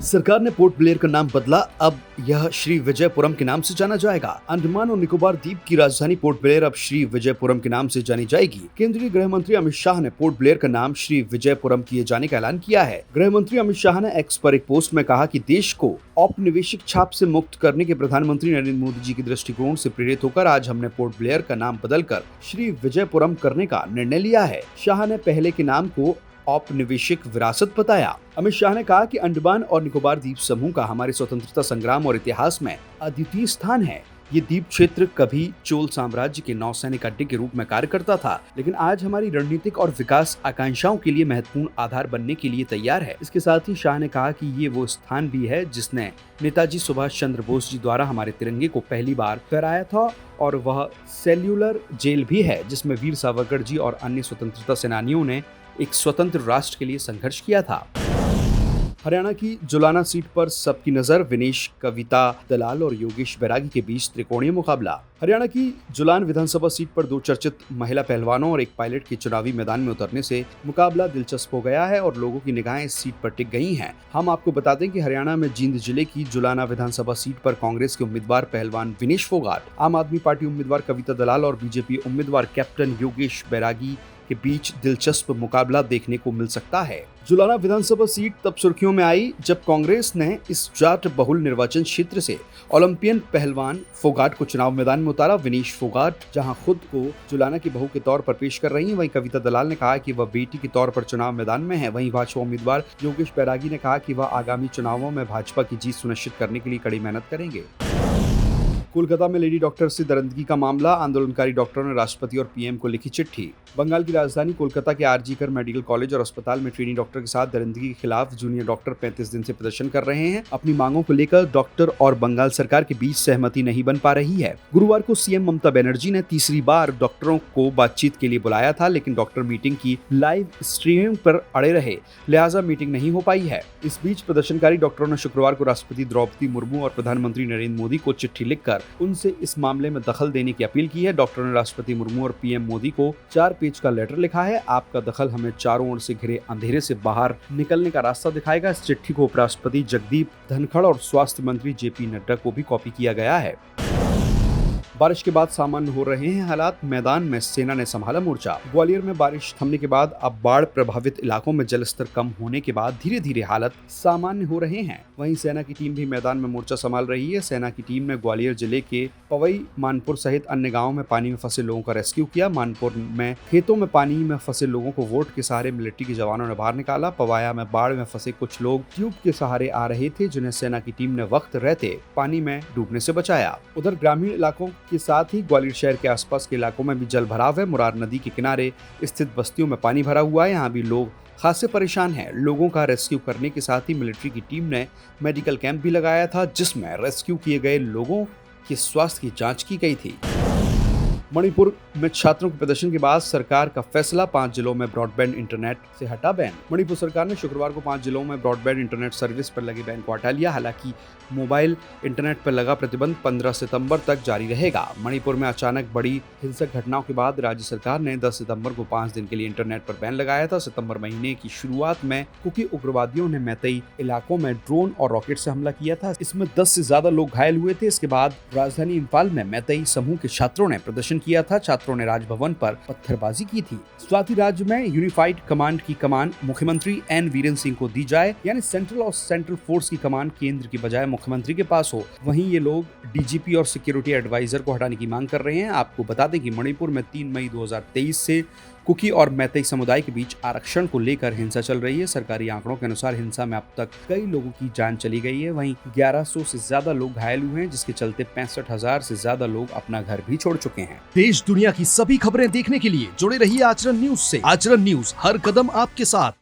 सरकार ने port Blair का नाम बदला, अब यह श्री विजयपुरम के नाम से जाना जाएगा। अंडमान और निकोबार द्वीप की राजधानी पोर्ट ब्लेयर अब श्री विजयपुरम के नाम से जानी जाएगी। केंद्रीय गृह मंत्री अमित शाह ने पोर्ट ब्लेयर का नाम श्री विजयपुरम किए जाने का ऐलान किया है। गृह मंत्री अमित शाह ने एक्स पर एक पोस्ट में कहा कि देश को औपनिवेशिक छाप से मुक्त करने के प्रधानमंत्री नरेंद्र मोदी जी के दृष्टिकोण से प्रेरित होकर आज हमने पोर्ट ब्लेयर का नाम बदलकर श्री विजयपुरम करने का निर्णय लिया है। शाह ने पहले के नाम को औपनिवेशिक विरासत बताया। अमित शाह ने कहा कि अंडमान और निकोबार द्वीप समूह का हमारे स्वतंत्रता संग्राम और इतिहास में अद्वितीय स्थान है। ये द्वीप क्षेत्र कभी चोल साम्राज्य के नौसैनिक अड्डे के रूप में कार्य करता था, लेकिन आज हमारी रणनीतिक और विकास आकांक्षाओं के लिए महत्वपूर्ण आधार बनने के लिए तैयार है। इसके साथ ही शाह ने कहा कि ये वो स्थान भी है जिसने नेताजी सुभाष चंद्र बोस जी द्वारा हमारे तिरंगे को पहली बार फहराया था, और वह सेल्यूलर जेल भी है जिसमें वीर सावरकर जी और अन्य स्वतंत्रता सेनानियों ने एक स्वतंत्र राष्ट्र के लिए संघर्ष किया था। हरियाणा की जुलाना सीट पर सबकी नजर, विनेश कविता दलाल और योगेश बैरागी के बीच त्रिकोणीय मुकाबला। हरियाणा की जुलान विधानसभा सीट पर दो चर्चित महिला पहलवानों और एक पायलट के चुनावी मैदान में उतरने से मुकाबला दिलचस्प हो गया है और लोगों की निगाहें इस सीट पर टिक गई हैं। हम आपको बता दें कि हरियाणा में जींद जिले की जुलाना विधानसभा सीट पर कांग्रेस के उम्मीदवार पहलवान विनेश फोगाट, आम आदमी पार्टी उम्मीदवार कविता दलाल और बीजेपी उम्मीदवार कैप्टन योगेश बैरागी के बीच दिलचस्प मुकाबला देखने को मिल सकता है। जुलाना विधानसभा सीट तब सुर्खियों में आई जब कांग्रेस ने इस जाट बहुल निर्वाचन क्षेत्र से ओलंपियन पहलवान फोगाट को चुनाव मैदान में उतारा। विनेश फोगाट जहां खुद को जुलाना की बहू के तौर पर पेश कर रही हैं, वहीं कविता दलाल ने कहा कि वह बेटी के तौर पर चुनाव मैदान में है। वहीं भाजपा उम्मीदवार योगेश बैरागी ने कहा कि वह आगामी चुनावों में भाजपा की जीत सुनिश्चित करने के लिए कड़ी मेहनत करेंगे। कोलकाता में लेडी डॉक्टर से दरिंदगी का मामला, आंदोलनकारी डॉक्टरों ने राष्ट्रपति और पीएम को लिखी चिट्ठी। बंगाल की राजधानी कोलकाता के आरजी कर मेडिकल कॉलेज और अस्पताल में ट्रेनी डॉक्टर के साथ दरिंदगी के खिलाफ जूनियर डॉक्टर 35 दिन से प्रदर्शन कर रहे हैं। अपनी मांगों को लेकर डॉक्टर और बंगाल सरकार के बीच सहमति नहीं बन पा रही है। गुरुवार को सीएम ममता बनर्जी ने तीसरी बार डॉक्टरों को बातचीत के लिए बुलाया था, लेकिन डॉक्टर मीटिंग की लाइव स्ट्रीमिंग पर अड़े रहे, लिहाजा मीटिंग नहीं हो पाई है। इस बीच प्रदर्शनकारी डॉक्टरों ने शुक्रवार को राष्ट्रपति द्रौपदी मुर्मू और प्रधानमंत्री नरेंद्र मोदी को चिट्ठी लिखकर उनसे इस मामले में दखल देने की अपील की है। डॉक्टरों ने राष्ट्रपति मुर्मू और पीएम मोदी को 4 पेज का लेटर लिखा है। आपका दखल हमें चारों ओर से घिरे अंधेरे से बाहर निकलने का रास्ता दिखाएगा। इस चिट्ठी को उपराष्ट्रपति जगदीप धनखड़ और स्वास्थ्य मंत्री जेपी नड्डा को भी कॉपी किया गया है। बारिश के बाद सामान्य हो रहे हैं हालात, मैदान में सेना ने संभाला मोर्चा। ग्वालियर में बारिश थमने के बाद अब बाढ़ प्रभावित इलाकों में जलस्तर कम होने के बाद धीरे धीरे हालात सामान्य हो रहे हैं। वहीं सेना की टीम भी मैदान में मोर्चा संभाल रही है। सेना की टीम ने ग्वालियर जिले के पवई, मानपुर सहित अन्य गाँव में पानी में फंसे लोगों का रेस्क्यू किया। मानपुर में खेतों में पानी में फंसे लोगों को वोट के सहारे मिलिट्री के जवानों ने बाहर निकाला। पवाया में बाढ़ में फंसे कुछ लोग ट्यूब के सहारे आ रहे थे, जिन्हें सेना की टीम ने वक्त रहते पानी में डूबने से बचाया। उधर ग्रामीण इलाकों के साथ ही ग्वालियर शहर के आसपास के इलाकों में भी जल भराव है। मुरार नदी के किनारे स्थित बस्तियों में पानी भरा हुआ है, यहाँ भी लोग खासे परेशान हैं। लोगों का रेस्क्यू करने के साथ ही मिलिट्री की टीम ने मेडिकल कैंप भी लगाया था, जिसमें रेस्क्यू किए गए लोगों के स्वास्थ्य की जांच की गई थी। मणिपुर में छात्रों के प्रदर्शन के बाद सरकार का फैसला, 5 जिलों में ब्रॉडबैंड इंटरनेट से हटा बैन। मणिपुर सरकार ने शुक्रवार को 5 जिलों में ब्रॉडबैंड इंटरनेट सर्विस पर लगे बैन को हटा लिया। हालांकि मोबाइल इंटरनेट पर लगा प्रतिबंध 15 सितंबर तक जारी रहेगा। मणिपुर में अचानक बड़ी हिंसक घटनाओं के बाद राज्य सरकार ने 10 सितंबर को 5 दिन के लिए इंटरनेट पर बैन लगाया था। सितंबर महीने की शुरुआत में कुकी उग्रवादियों ने मैतेई इलाकों में ड्रोन और रॉकेट से हमला किया था। इसमें 10 से ज्यादा लोग घायल हुए थे। इसके बाद राजधानी इम्फाल में मैतेई समूह के छात्रों ने प्रदर्शन किया था। छात्रों ने राजभवन पर पत्थरबाजी की थी। साथ ही राज्य में यूनिफाइड कमांड की कमान मुख्यमंत्री एन वीरेंद्र सिंह को दी जाए, यानी सेंट्रल फोर्स की कमान केंद्र की बजाय मुख्यमंत्री के पास हो। वहीं ये लोग डीजीपी और सिक्योरिटी एडवाइजर को हटाने की मांग कर रहे हैं। आपको बता दें कि मणिपुर में 3 मई 2023 से कुकी और मैतेई समुदाय के बीच आरक्षण को लेकर हिंसा चल रही है। सरकारी आंकड़ों के अनुसार हिंसा में अब तक कई लोगों की जान चली गई है। वहीं 1100 से ज्यादा लोग घायल हुए हैं, जिसके चलते 65,000 से ज्यादा लोग अपना घर भी छोड़ चुके हैं। देश दुनिया की सभी खबरें देखने के लिए जुड़े रहिए आचरण न्यूज से। आचरण न्यूज, हर कदम आपके साथ।